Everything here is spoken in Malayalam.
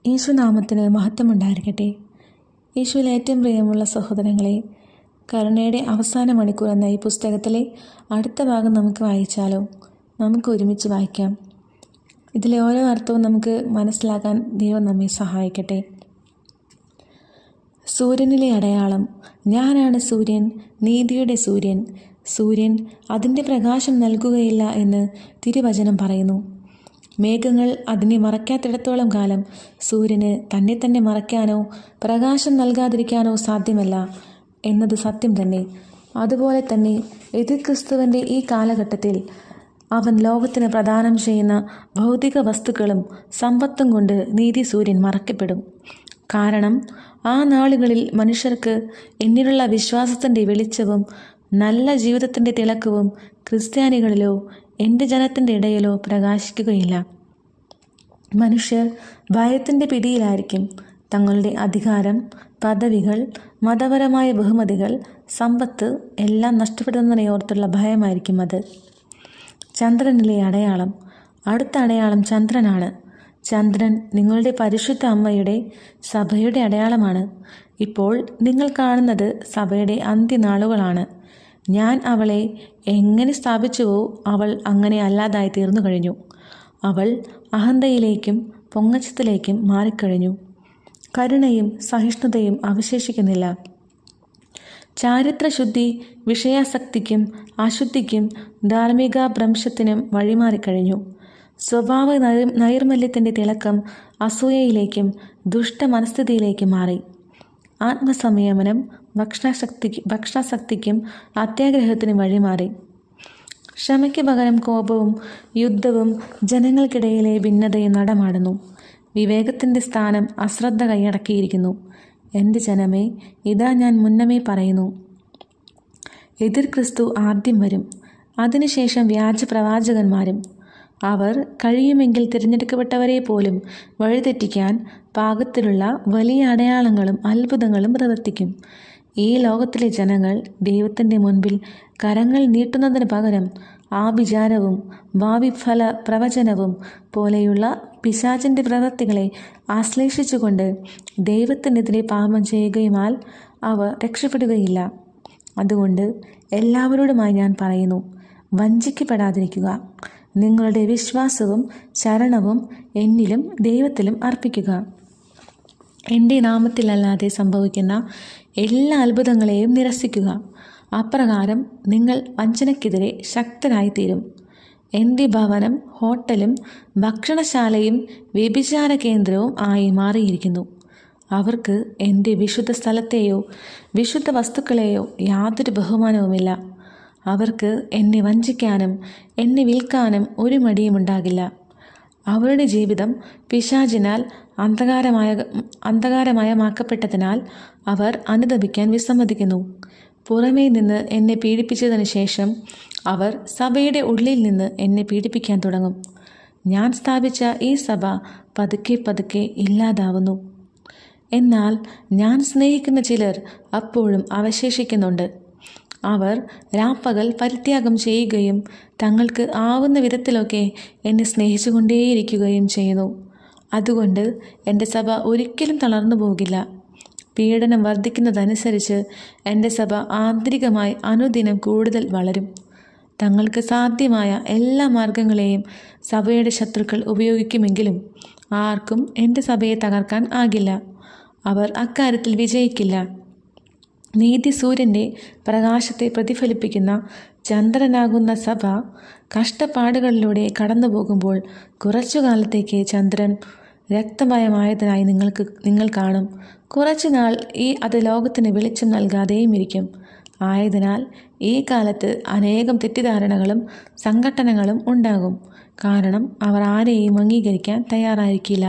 യേശുനാമത്തിന് മഹത്വമുണ്ടായിരിക്കട്ടെ. യേശുവിൽ ഏറ്റവും പ്രിയമുള്ള സഹോദരങ്ങളെ, കരുണയുടെ അവസാന മണിക്കൂർ എന്ന ഈ പുസ്തകത്തിലെ അടുത്ത ഭാഗം നമുക്ക് വായിച്ചാലോ? നമുക്ക് ഒരുമിച്ച് വായിക്കാം. ഇതിലെ ഓരോ അർത്ഥവും നമുക്ക് മനസ്സിലാക്കാൻ ദൈവം നമ്മെ സഹായിക്കട്ടെ. സൂര്യനിലെ അടയാളം. ഞാനാണ് സൂര്യൻ, നീതിയുടെ സൂര്യൻ. സൂര്യൻ അതിൻ്റെ പ്രകാശം നൽകുകയില്ല എന്ന് തിരുവചനം പറയുന്നു. മേഘങ്ങൾ അതിനെ മറയ്ക്കാത്തിടത്തോളം കാലം സൂര്യന് തന്നെ മറയ്ക്കാനോ പ്രകാശം നൽകാതിരിക്കാനോ സാധ്യമല്ല എന്നത് സത്യം തന്നെ. അതുപോലെ തന്നെ എതിർ ക്രിസ്തുവിൻ്റെ ഈ കാലഘട്ടത്തിൽ അവൻ ലോകത്തിന് പ്രദാനം ചെയ്യുന്ന ഭൗതിക വസ്തുക്കളും സമ്പത്തും കൊണ്ട് നീതി സൂര്യൻ മറയ്ക്കപ്പെടും. കാരണം ആ നാളുകളിൽ മനുഷ്യർക്ക് എന്നിലുള്ള വിശ്വാസത്തിൻ്റെ വെളിച്ചവും നല്ല ജീവിതത്തിൻ്റെ തിളക്കവും ക്രിസ്ത്യാനികളിലോ എൻ്റെ ജനത്തിൻ്റെ ഇടയിലോ പ്രകാശിക്കുകയില്ല. മനുഷ്യർ ഭയത്തിൻ്റെ പിടിയിലായിരിക്കും. തങ്ങളുടെ അധികാരം, പദവികൾ, മതപരമായ ബഹുമതികൾ, സമ്പത്ത് എല്ലാം നഷ്ടപ്പെടുന്നതിനെയോർത്തുള്ള ഭയമായിരിക്കും അത്. ചന്ദ്രനിലെ അടയാളം. അടുത്ത അടയാളം ചന്ദ്രനാണ്. ചന്ദ്രൻ നിങ്ങളുടെ പരിശുദ്ധ അമ്മയുടെ സഭയുടെ അടയാളമാണ്. ഇപ്പോൾ നിങ്ങൾ കാണുന്നത് സഭയുടെ അന്ത്യനാളുകളാണ്. ഞാൻ അവളെ എങ്ങനെ സ്ഥാപിച്ചുവോ അവൾ അങ്ങനെ അല്ലാതായി തീർന്നു കഴിഞ്ഞു. അവൾ അഹന്തയിലേക്കും പൊങ്ങച്ചത്തിലേക്കും മാറിക്കഴിഞ്ഞു. കരുണയും സഹിഷ്ണുതയും അവശേഷിക്കുന്നില്ല. ചാരിത്രശുദ്ധി വിഷയാസക്തിക്കും അശുദ്ധിക്കും ധാർമ്മിക ഭ്രംശത്തിനും വഴിമാറിക്കഴിഞ്ഞു. സ്വഭാവ നൈർമല്യത്തിൻ്റെ തിളക്കം അസൂയയിലേക്കും ദുഷ്ടമനസ്ഥിതിയിലേക്കും മാറി. ആത്മസംയമനം ഭക്ഷണാസക്തിക്കും അത്യാഗ്രഹത്തിനും വഴിമാറി. ക്ഷമയ്ക്ക് പകരം കോപവും യുദ്ധവും ജനങ്ങൾക്കിടയിലെ ഭിന്നതയും നടമാടുന്നു. വിവേകത്തിൻ്റെ സ്ഥാനം അശ്രദ്ധ കൈയടക്കിയിരിക്കുന്നു. എൻ്റെ ജനമേ, ഇതാ ഞാൻ മുന്നമേ പറയുന്നു. എതിർ ക്രിസ്തു ആദ്യം വരും, അതിനുശേഷം വ്യാജ പ്രവാചകന്മാരും. അവർ കഴിയുമെങ്കിൽ തിരഞ്ഞെടുക്കപ്പെട്ടവരെ പോലും വഴിതെറ്റിക്കാൻ പാകത്തിലുള്ള വലിയ അടയാളങ്ങളും അത്ഭുതങ്ങളും പ്രവർത്തിക്കും. ഈ ലോകത്തിലെ ജനങ്ങൾ ദൈവത്തിൻ്റെ മുൻപിൽ കരങ്ങൾ നീട്ടുന്നതിന് പകരം ആഭിചാരവും ഭാവിഫല പ്രവചനവും പോലെയുള്ള പിശാചിൻ്റെ പ്രവൃത്തികളെ ആശ്ലേഷിച്ചുകൊണ്ട് ദൈവത്തിനെതിരെ പാപം ചെയ്യുകയുമാൽ അവ രക്ഷപ്പെടുകയില്ല. അതുകൊണ്ട് എല്ലാവരോടുമായി ഞാൻ പറയുന്നു, വഞ്ചിക്കപ്പെടാതിരിക്കുക. നിങ്ങളുടെ വിശ്വാസവും ശരണവും എന്നിലും ദൈവത്തിലും അർപ്പിക്കുക. എൻ്റെ നാമത്തിലല്ലാതെ സംഭവിക്കുന്ന എല്ലാ അത്ഭുതങ്ങളെയും നിരസിക്കുക. അപ്രകാരം നിങ്ങൾ വഞ്ചനയ്ക്കെതിരെ ശക്തരായിത്തീരും. എൻ്റെ ഭവനം ഹോട്ടലും ഭക്ഷണശാലയും വ്യഭിചാര കേന്ദ്രവും ആയി മാറിയിരിക്കുന്നു. അവർക്ക് എൻ്റെ വിശുദ്ധ സ്ഥലത്തെയോ വിശുദ്ധ വസ്തുക്കളെയോ യാതൊരു ബഹുമാനവുമില്ല. അവർക്ക് എന്നെ വഞ്ചിക്കാനും എന്നെ വിൽക്കാനും ഒരു മടിയുമുണ്ടാകില്ല. അവരുടെ ജീവിതം പിശാചിനാൽ അന്ധകാരമയമാക്കപ്പെട്ടതിനാൽ അവർ അനുതപിക്കാൻ വിസമ്മതിക്കുന്നു. പുറമേ നിന്ന് എന്നെ പീഡിപ്പിച്ചതിന് ശേഷം അവർ സഭയുടെ ഉള്ളിൽ നിന്ന് എന്നെ പീഡിപ്പിക്കാൻ തുടങ്ങും. ഞാൻ സ്ഥാപിച്ച ഈ സഭ പതുക്കെ പതുക്കെ ഇല്ലാതാവുന്നു. എന്നാൽ ഞാൻ സ്നേഹിക്കുന്ന ചിലർ അപ്പോഴും അവശേഷിക്കുന്നുണ്ട്. അവർ രാപ്പകൽ പരിത്യാഗം ചെയ്യുകയും തങ്ങൾക്ക് ആവുന്ന വിധത്തിലൊക്കെ എന്നെ സ്നേഹിച്ചുകൊണ്ടേയിരിക്കുകയും ചെയ്യുന്നു. അതുകൊണ്ട് എൻ്റെ സഭ ഒരിക്കലും തളർന്നു പോകില്ല. പീഡനം വർദ്ധിക്കുന്നതനുസരിച്ച് എൻ്റെ സഭ ആന്തരികമായി അനുദിനം കൂടുതൽ വളരും. തങ്ങൾക്ക് സാധ്യമായ എല്ലാ മാർഗങ്ങളെയും സഭയുടെ ശത്രുക്കൾ ഉപയോഗിക്കുമെങ്കിലും ആർക്കും എൻ്റെ സഭയെ തകർക്കാൻ ആകില്ല. അവർ അക്കാര്യത്തിൽ വിജയിക്കില്ല. നീതി സൂര്യൻ്റെ പ്രകാശത്തെ പ്രതിഫലിപ്പിക്കുന്ന ചന്ദ്രനാകുന്ന സഭ കഷ്ടപ്പാടുകളിലൂടെ കടന്നു പോകുമ്പോൾ കുറച്ചു കാലത്തേക്ക് ചന്ദ്രൻ രക്തമയമായതിനായി നിങ്ങൾ കാണും. കുറച്ചുനാൾ അത് ലോകത്തിന് വെളിച്ചം നൽകാതെയും ഇരിക്കും. ആയതിനാൽ ഈ കാലത്ത് അനേകം തെറ്റിദ്ധാരണകളും സംഘട്ടനങ്ങളും ഉണ്ടാകും. കാരണം അവർ ആരെയും അംഗീകരിക്കാൻ തയ്യാറായിരിക്കില്ല.